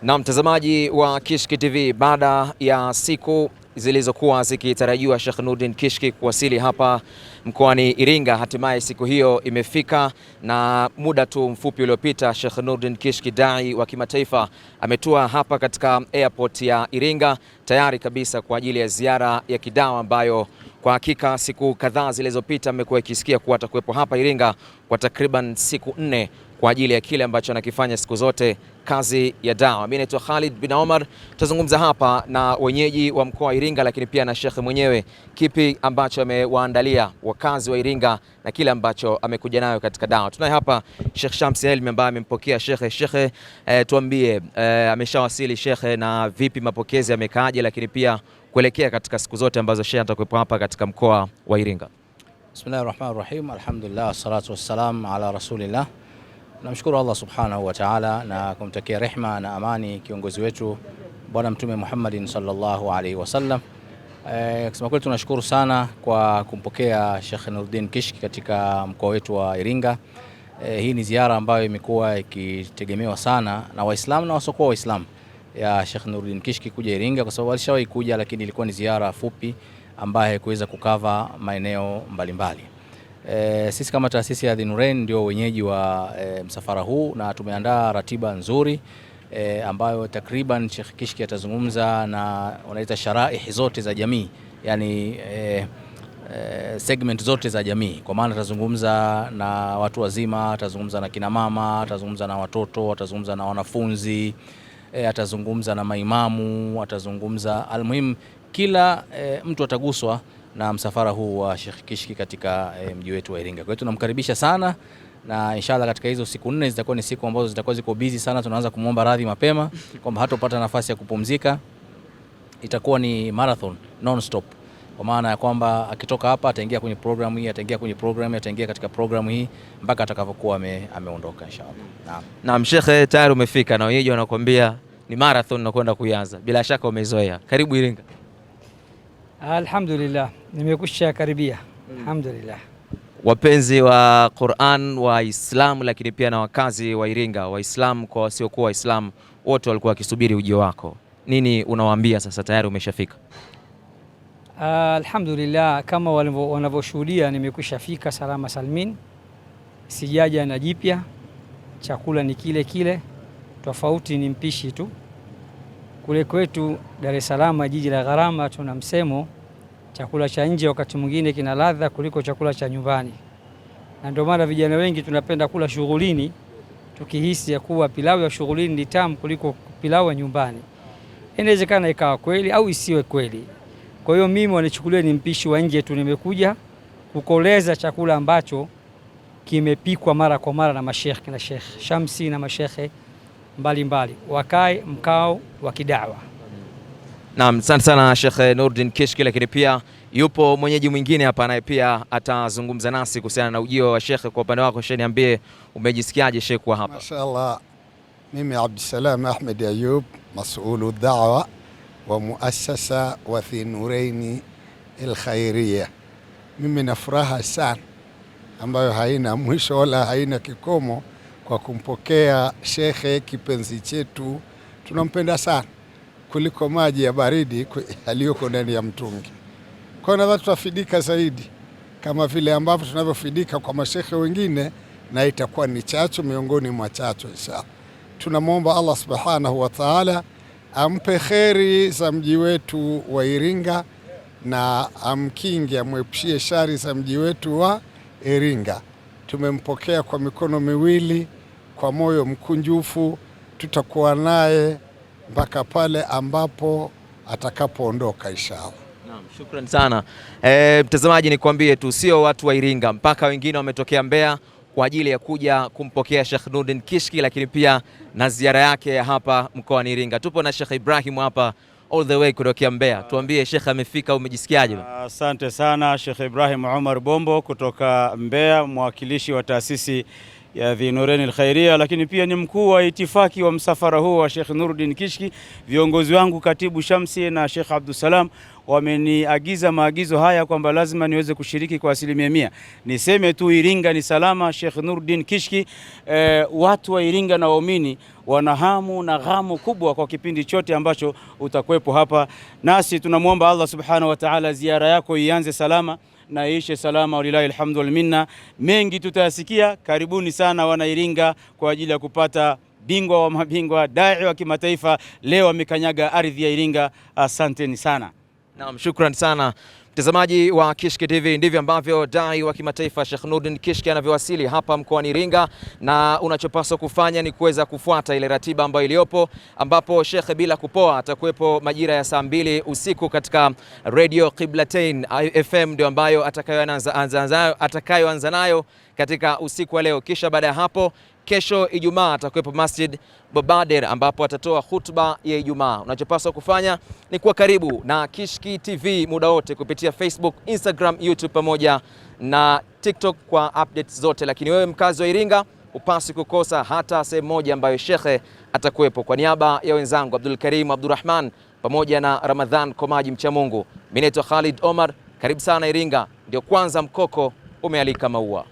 Na mtazamaji wa Kishki TV, baada ya siku zilizokuwa zikitarajiwa Sheikh Nurdin Kishki kuwasili hapa mkoani Iringa, hatimaye siku hiyo imefika, na muda tu mfupi uliopita Sheikh Nurdin Kishki, dai wa kimataifa, ametua hapa katika airport ya Iringa tayari kabisa kwa ajili ya ziara ya kidawa ambayo kwa hakika siku kadhaa zilizopita amekuwa ikisikia kuwa atakuwepo hapa Iringa kwa takriban siku 4 kwa ajili ya kile ambacho anakifanya siku zote, kazi ya dawa. Mimi naitwa Khalid bin Omar, tutazungumza hapa na wenyeji wa mkoa wa Iringa, lakini pia na Sheikh mwenyewe, kipi ambacho amewaandalia wakazi wa Iringa na kile ambacho amekuja nayo katika dawa. Tunaye hapa Sheikh Shamsi Elmi ambaye amempokea Sheikh. Tuambie, ameshawasili Sheikh, na vipi mapokezi yamekaaje, lakini pia kuelekea katika siku zote ambazo Sheikh atakuwepo hapa katika mkoa wa Iringa. Bismillahirrahmanirrahim, alhamdulillah, wassalatu wassalam ala rasulillah. Namshukuru Allah subhanahu wa ta'ala na kumtakia rehma na amani kiongozi wetu Bwana Mtume Muhammadin sallallahu alaihi wasallam. Kusema kweli tunashukuru sana kwa kumpokea Sheikh Nurdin Kishki katika mkoa wetu wa Iringa. Hii ni ziara ambayo imekuwa ikitegemewa sana na Waislamu na wasiokuwa Waislamu ya Sheikh Nurdin Kishki kuja Iringa, kwa sababu alishawahi kuja, lakini ilikuwa ni ziara fupi ambayo haikuweza kukava maeneo mbalimbali. Sisi kama taasisi ya Dhinurain ndio wenyeji wa msafara huu, na tumeandaa ratiba nzuri ambayo takriban Sheikh Kishki atazungumza na wanaita sharaih zote za jamii, yani segment zote za jamii, kwa maana atazungumza na watu wazima, atazungumza na kina mama, atazungumza na watoto, atazungumza na wanafunzi, atazungumza na maimamu, atazungumza, almuhim kila mtu ataguswa na msafara huu wa Sheikh Kishki katika mji wetu wa Iringa. Kwa hiyo tunamkaribisha sana, na inshallah katika hizo siku 4 zitakuwa ni siku ambazo zitakuwa ziko busy sana. Tunaanza kumuomba radhi mapema kwamba hatopata nafasi ya kupumzika. Itakuwa ni marathon non stop, kwa maana ya kwamba akitoka hapa ataingia kwenye program hii, ataingia katika program hii mpaka atakapokuwa ameondoka inshallah. Naam, Sheikh, tayari umefika na wenyeji wanakuambia ni marathon na kwenda kuianza. Bila shaka umezoea. Karibu Iringa. Alhamdulillah, nimekusha karibia. Alhamdulillah. Wapenzi wa Qur'an, Waislamu, lakini pia na wakazi wa Iringa, Waislamu kwa wasiokuwa Waislamu, wote walikuwa wakisubiri ujio wako. Nini unawaambia sasa tayari umeshafika? Alhamdulillah, kama wanavyoshuhudia nimekwisha fika salama salmin. Sijaja na jipya, chakula ni kile kile, tofauti ni mpishi tu. Kule kwetu Dar es Salaam, jiji la gharama, tuna msemo, chakula cha nje wakati mwingine kina ladha kuliko chakula cha nyumbani. Na ndio maana vijana wengi tunapenda kula shughulini, tukihisi ya kuwa pilau ya shughulini ni tamu kuliko pilau ya nyumbani. Inawezekana ikawa kweli au isiwe kweli. Kwa hiyo mimi wanichukulie ni mpishi wa nje tu, nimekuja kukoleza chakula ambacho kimepikwa mara kwa mara na mashekhe na Sheikh Shamsi na mashekhe mbalimbali, wakae mkao wa kidawa. Naam, asante sana Sheikh Nurdin Kishki, lakini pia yupo mwenyeji mwingine hapa naye pia atazungumza nasi kuhusiana na ujio wa Sheikh. Kwa upande wako Sheikh, niambie umejisikiaje Sheikh kwa hapa? Mashaallah, mimi Abdussalam Ahmed Ayub, mas'ulu da'wa wa muassasa wa Dhinurain al-Khairiyya. Mimi na furaha sana ambayo haina mwisho wala haina kikomo kwa kumpokea shekhe kipenzi chetu. Tunampenda sana kuliko maji ya baridi yaliyoko ndani ya mtungi. Kwa hiyo nadhani tutafidika zaidi kama vile ambavyo tunavyofidika kwa mashekhe wengine, na itakuwa ni chachu miongoni mwa chachu inshallah. Tunamwomba Allah subhanahu wa ta'ala ampe kheri za mji wetu wa Iringa na amkinge, amwepushie shari za mji wetu wa Iringa. Tumempokea kwa mikono miwili, kwa moyo mkunjufu. Tutakuwa naye mpaka pale ambapo atakapoondoka inshallah. Naam, shukrani sana. Mtazamaji, nikwambie tu sio watu wa Iringa, mpaka wengine wametokea Mbeya kwa ajili ya kuja kumpokea Sheikh Nurdin Kishki, lakini pia na ziara yake hapa mkoani Iringa. Tupo na Sheikh Ibrahim hapa all the way kutokea Mbeya. Tuambie Sheikh, amefika, umejisikiaje? Asante sana, Sheikh Ibrahim Omar Bombo kutoka Mbeya, mwakilishi wa taasisi ya Dhinurain al-Khairia, lakini pia ni mkuu wa itifaki wa msafara huu wa Sheikh Nuruddin Kishki. Viongozi wangu Katibu Shamsi na Sheikh Abdussalam wameniagiza maagizo haya kwamba lazima niweze kushiriki kwa 100%. Niseme tu Iringa ni salama, Sheikh Nuruddin Kishki. Watu wa Iringa na waumini wana hamu na ghamu kubwa kwa kipindi chote ambacho utakuwepo hapa, nasi tunamwomba Allah subhanahu wa ta'ala ziara yako ianze salama na ishe salama, walilahi alhamdu wal minna. Mengi tutayasikia. Karibuni sana wana Iringa kwa ajili ya kupata bingwa wa mabingwa, dai wa kimataifa. Leo amekanyaga ardhi ya Iringa. Asanteni sana. Naam, shukran sana mtazamaji wa Kishki TV. Ndivyo ambavyo dai wa kimataifa Sheikh Nuruddin Kishki anavyowasili hapa mkoani Iringa, na unachopaswa kufanya ni kuweza kufuata ile ratiba ambayo iliyopo, ambapo Sheikh bila kupoa atakuwepo majira ya saa 2 usiku katika Radio Qiblatain FM, ndio ambayo atakayoanza nayo katika usiku wa leo. Kisha baada ya hapo kesho Ijumaa atakuwepo Masjid Bobader ambapo atatoa khutba ya Ijumaa. Unachopaswa kufanya ni kuwa karibu na Kishki TV muda wote kupitia Facebook, Instagram, YouTube pamoja na TikTok kwa updates zote. Lakini wewe mkazi wa Iringa upasi kukosa hata sehemu moja ambayo shekhe atakuwepo. Kwa niaba ya wenzangu Abdul Karim Abdurrahman pamoja na Ramadhan Komaji mcha Mungu, mimi naitwa Khalid Omar. Karibu sana Iringa, ndio kwanza mkoko umealika maua.